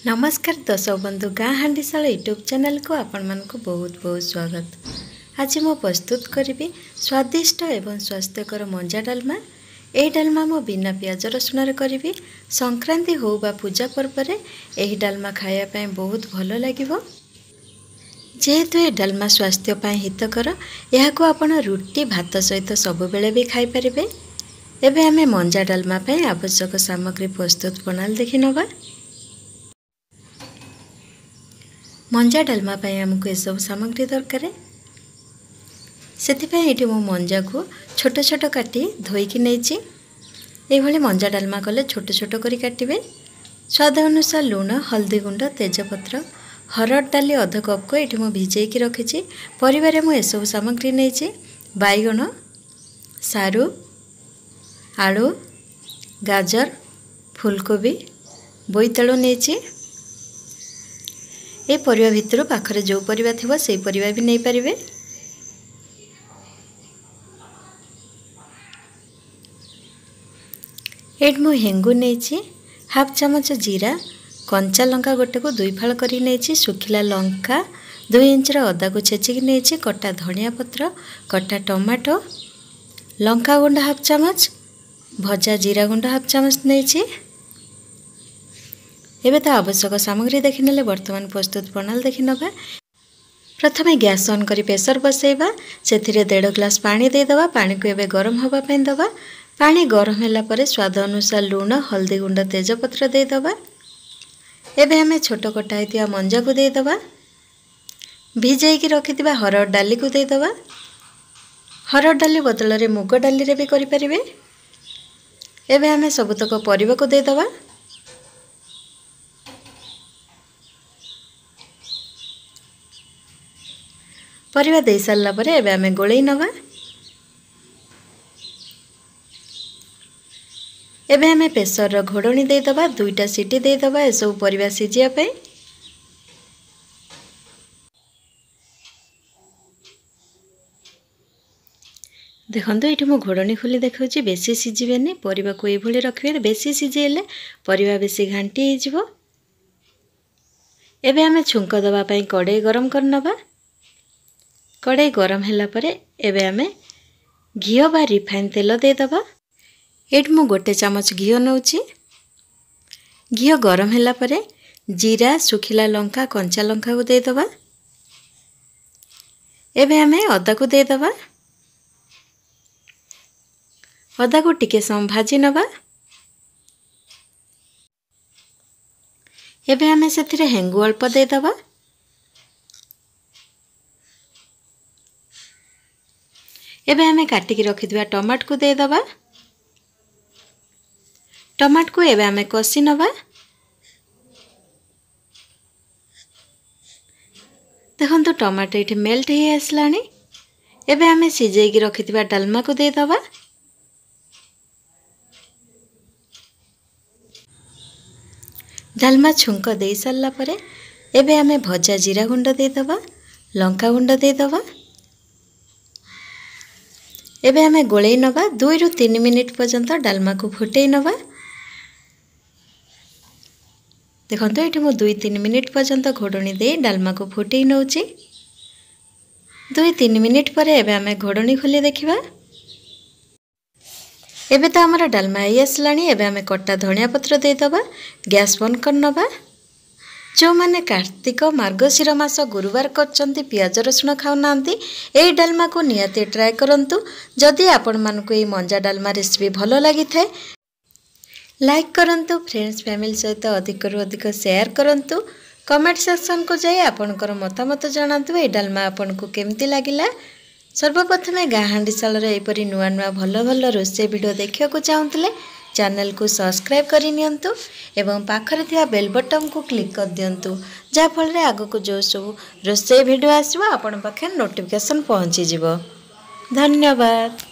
नमस्कार दर्शक बंधु गाँ हांडीसाला यूट्यूब चैनल को आपण मान को बहुत बहुत स्वागत। आज मो प्रस्तुत करी स्वादिष्ट एवं स्वास्थ्यकर मंजा डालमा। ए डालमा मो बिना प्याज रसुण करी संक्रांति हो बा पूजा पर्व रे एही डालमा खाया पाए बहुत भल लागिवो। जेहेतु ए डालमा स्वास्थ्य पाए हितकर याको आपण रुटी भात सहित सब बेले भी खाई परिबे। एबे हमें मंजा डालमा पाए आवश्यक सामग्री प्रस्तुत प्रणाली देखि नबा। मंजा डालमा पाए हमको ये सब सामग्री दरकार। से मो मंजा को छोट छोट काटी धोईकी नहीं ये मंजा डालमा कले छोट छोट करी काटिबे। स्वाद अनुसार लुण हल्दी गुंड तेजपत्र हरड़ डाली अध कप को ये मो भिजेकी रखी। परिवार मु सब सामग्री नहीं बैगण सारू आलू गाजर फूलकोबी बोईतालु नहीं। ए परिवा भितर पाखरे जो परिवा थिबो सेई परिवा भी नहीं पारिबे। एड मो हेंगु नहीं हाफ चामच जीरा कंचा लंका गोटे को 2 फाल करी नहीं सुखिला लंका 2 इंच अदा को छेचिकी नहीं कटा धनिया पत्र कटा टमाटो लंका गुंड हाफ चामच भजा जीरा गुंड हाफ चामच नहीं। एबे तो आवश्यक सामग्री देखने वर्तमान प्रस्तुत प्रणाली देखि नबा। प्रथमे गैस ऑन करी प्रेशर बसैबा से 1.5 ग्लास पानी देदवा। पानी को एबे गरम होबा पे दबा। पानी गरम होला परे स्वाद अनुसार लूण हल्दी गुंड तेजपत्र देदवा। एबे हमें छोट कटा हितिया मंजा को देदवा। भिजाई की रखिथिबा हरड़ डाली को देदवा। हरड़ डाली बदल रे मुग डाली रे भी करि परिबे। एबे हमें सबतक परिबा को देदवा। परिवा दे सारला परे एबे हमें गोळेई नबा। एबे हमें प्रेशर रो घोड़नी दे दबा 2टा सीटी दे दबा ए सब परिवा सिजिया पे। देखंतु एठी मो घोड़नी खोली देखौची बेसी सिजिबेनी परिवा को ए भली रखिबे। बेसी सिजेले परिवा बेसी घांटी हे जिवो। एबे हमें छुंक दबा पई कड़ाई गरम कर नबा। कड़ाई गरम होला परे एबे हमें घी बा रिफाइन तेल दे दबा। एट मु 1 चामच घी नउची। घी गरम होला परे जीरा सुखिला लंका कंचा लंका को दे दबा। एबे हमें अदा को दे दबा। अदा को टिके सम भाजी नबा। एबे हमें सेथिरे हेंगु अल्प दे दबा। एबे हमें काटिकी रखिथिबा टमाट को दे दबा। टमाट को एबे हमें कसी नबा। देखंतु टमाटो इठी मेल्ट हे आसलानी। एबे हमें सिजेकी रखिथिबा डालमा को दे दबा। डालमा छुंक दे सारला परे एबे हमें भजा जीरा गुंड दे दबा लंका गुंड दे दबा। एबे हमें गोळेई नबा 2 रु 3 मिनिट पर्यंत डालमा को फुटेई नबा। देखंतु एठी मो 2-3 मिनिट पर्यंत घोड़नी दे डालमा को फुटेई नउची। 2-3 मिनिट परे एबे हमें घोड़नी खोली देखिबा। एबे तो हमारा डालमा आई आसलानी। एबे हमें कटा धनिया पत्र दे दबा। गैस बंद कर नबा। जो माने कार्तिक मार्गशीर मास गुरुवार करचंती प्याज रसुण खाउ नांती ए डालमा को नियाते ट्राई करंतु। जदि आपण मानको ए मंजा डालमा रेसिपी भलो लागि थाए लाइक करंतु। फ्रेंड्स फैमिली सहित अधिक रु अधिक शेयर करंतु। कमेंट सेक्शन को जाई आपनकर मतामत जणांतु ए डालमा आपनको केमती लागिला। सर्वप्रथमे गाँ हांडीसाला एपरी नुआ नुआ भल भल रोषे वीडियो देखिया को चाहूले चैनल को सब्सक्राइब करि नियंतु एवं पाखरे थिया बेल बटन को क्लिक कर दियंतु जा फल रे आगो को जो सब रोषे वीडियो आसीबो आपण पाखे नोटिफिकेशन पहुंची जिवो। धन्यवाद।